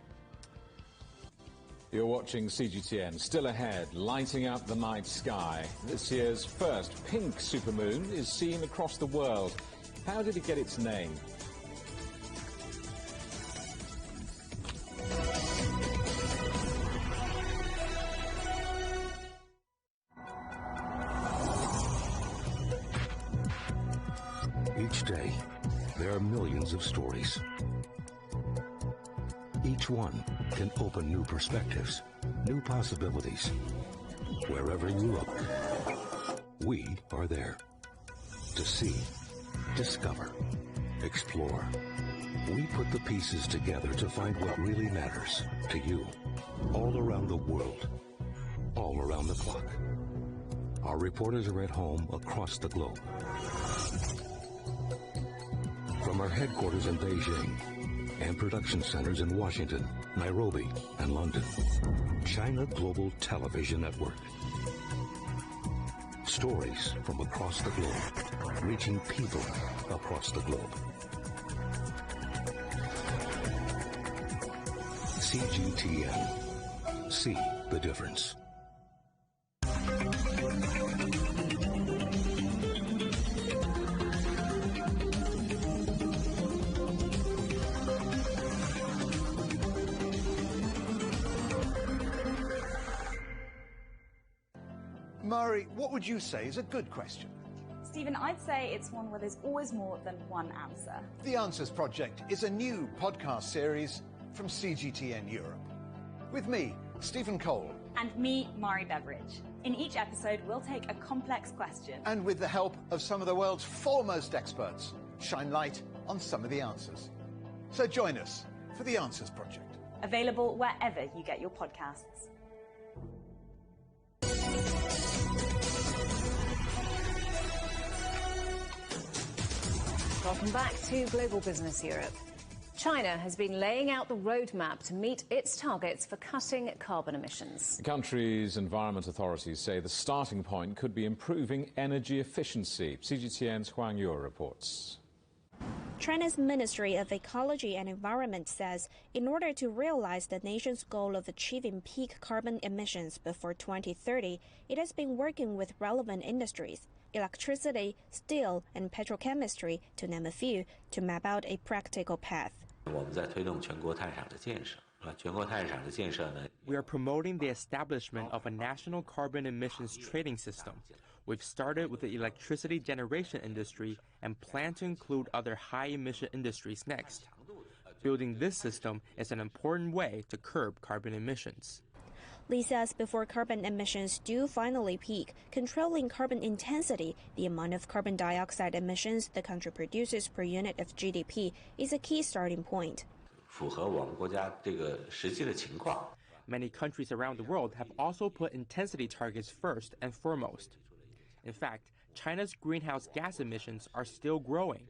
You're watching CGTN. Still ahead, lighting up the night sky. This year's first pink supermoon is seen across the world. How did it get its name? Each day, there are millions of stories. Each one can open new perspectives, new possibilities. Wherever you look, we are there. To see, discover, explore. We put the pieces together to find what really matters to you, all around the world, all around the clock. Our reporters are at home across the globe. From our headquarters in Beijing and production centers in Washington, Nairobi, and London, China Global Television Network. Stories from across the globe, reaching people across the globe. CGTN. See the difference. Murray, what would you say is a good question? Stephen, I'd say it's one where there's always more than one answer. The Answers Project is a new podcast series from CGTN Europe. With me, Stephen Cole. And me, Mari Beveridge. In each episode, we'll take a complex question. And with the help of some of the world's foremost experts, shine light on some of the answers. So join us for The Answers Project. Available wherever you get your podcasts. Welcome back to Global Business Europe. China has been laying out the roadmap to meet its targets for cutting carbon emissions. The country's environment authorities say the starting point could be improving energy efficiency. CGTN's Huang Yuo reports. China's Ministry of Ecology and Environment says in order to realize the nation's goal of achieving peak carbon emissions before 2030, it has been working with relevant industries, electricity, steel, and petrochemistry, to name a few, to map out a practical path. We are promoting the establishment of a national carbon emissions trading system. We've started with the electricity generation industry and plan to include other high-emission industries next. Building this system is an important way to curb carbon emissions. Li says before carbon emissions do finally peak, controlling carbon intensity, the amount of carbon dioxide emissions the country produces per unit of GDP, is a key starting point. Many countries around the world have also put intensity targets first and foremost. In fact, China's greenhouse gas emissions are still growing.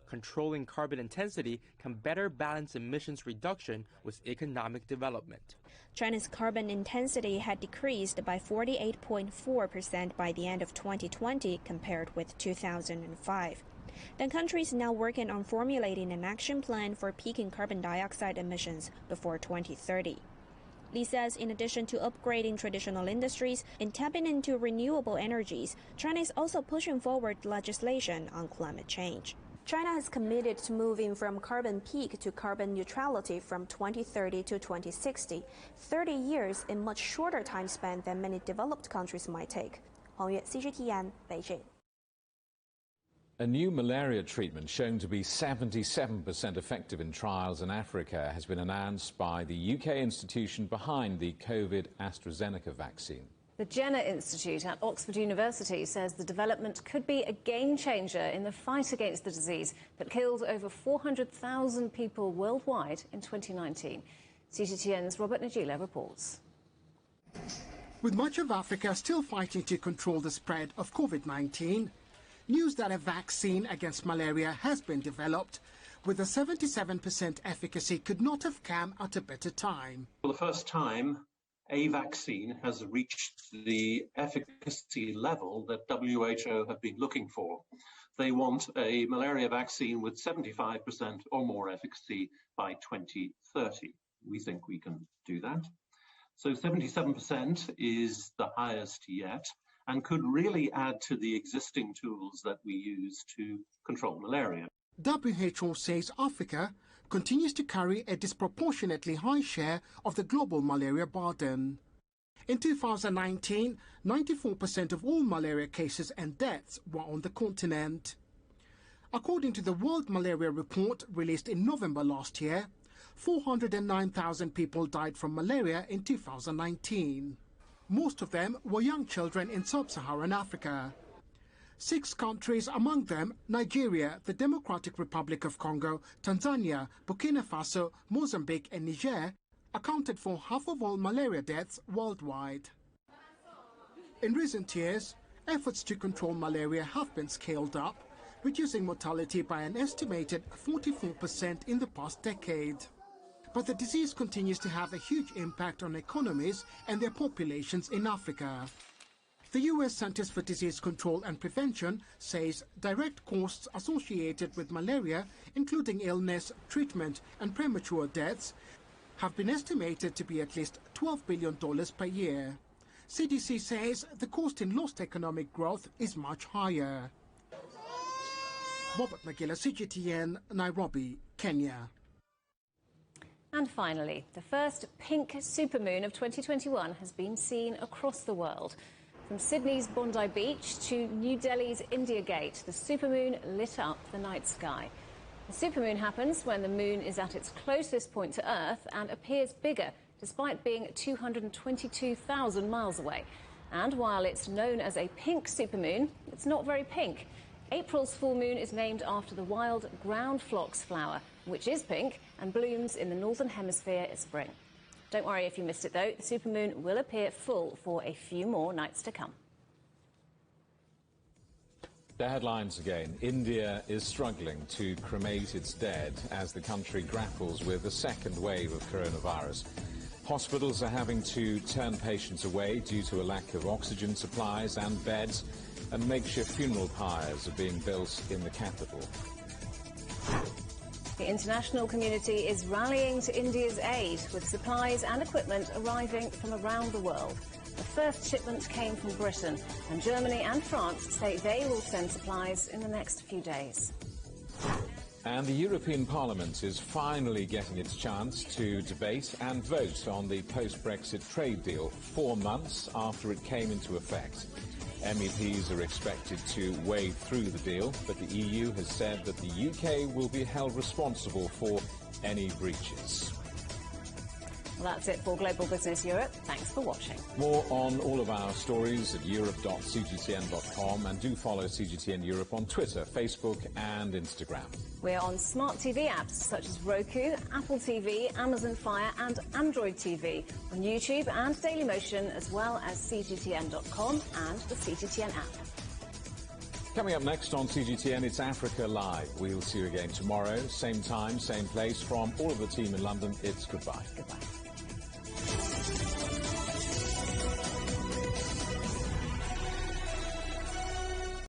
Controlling carbon intensity can better balance emissions reduction with economic development. China's carbon intensity had decreased by 48.4% by the end of 2020 compared with 2005. The country is now working on formulating an action plan for peaking carbon dioxide emissions before 2030. Li says in addition to upgrading traditional industries and tapping into renewable energies, China is also pushing forward legislation on climate change. China has committed to moving from carbon peak to carbon neutrality from 2030 to 2060, 30 years in much shorter time span than many developed countries might take. Huang Yuo, CGTN, Beijing. A new malaria treatment shown to be 77% effective in trials in Africa has been announced by the UK institution behind the COVID AstraZeneca vaccine. The Jenner Institute at Oxford University says the development could be a game changer in the fight against the disease that killed over 400,000 people worldwide in 2019. CGTN's Robert Najila reports. With much of Africa still fighting to control the spread of COVID-19, news that a vaccine against malaria has been developed with a 77% efficacy could not have come at a better time. For the first time, a vaccine has reached the efficacy level that WHO have been looking for. They want a malaria vaccine with 75% or more efficacy by 2030. We think we can do that. So 77% is the highest yet and could really add to the existing tools that we use to control malaria. WHO says Africa continues to carry a disproportionately high share of the global malaria burden. In 2019, 94% of all malaria cases and deaths were on the continent. According to the World Malaria Report released in November last year, 409,000 people died from malaria in 2019. Most of them were young children in sub-Saharan Africa. 6 countries, among them Nigeria, the Democratic Republic of Congo, Tanzania, Burkina Faso, Mozambique and Niger, accounted for half of all malaria deaths worldwide. In recent years, efforts to control malaria have been scaled up, reducing mortality by an estimated 44% in the past decade. But the disease continues to have a huge impact on economies and their populations in Africa. The U.S. Centers for Disease Control and Prevention says direct costs associated with malaria, including illness, treatment and premature deaths, have been estimated to be at least $12 billion per year. CDC says the cost in lost economic growth is much higher. Robert Nagila, CGTN, Nairobi, Kenya. And finally, the first pink supermoon of 2021 has been seen across the world. From Sydney's Bondi Beach to New Delhi's India Gate, the supermoon lit up the night sky. The supermoon happens when the moon is at its closest point to Earth and appears bigger, despite being 222,000 miles away. And while it's known as a pink supermoon, it's not very pink. April's full moon is named after the wild ground phlox flower, which is pink and blooms in the northern hemisphere in spring. Don't worry if you missed it, though. The supermoon will appear full for a few more nights to come. The headlines again. India is struggling to cremate its dead as the country grapples with the second wave of coronavirus. Hospitals are having to turn patients away due to a lack of oxygen supplies and beds, and makeshift funeral pyres are being built in the capital. The international community is rallying to India's aid, with supplies and equipment arriving from around the world. The first shipment came from Britain, and Germany and France say they will send supplies in the next few days. And the European Parliament is finally getting its chance to debate and vote on the post-Brexit trade deal 4 months after it came into effect. MEPs are expected to wade through the deal, but the EU has said that the UK will be held responsible for any breaches. Well, that's it for Global Business Europe. Thanks for watching. More on all of our stories at europe.cgtn.com, and do follow CGTN Europe on Twitter, Facebook and Instagram. We're on smart TV apps such as Roku, Apple TV, Amazon Fire and Android TV, on YouTube and Dailymotion, as well as CGTN.com and the CGTN app. Coming up next on CGTN, it's Africa Live. We'll see you again tomorrow, same time, same place. From all of the team in London, it's goodbye. Goodbye.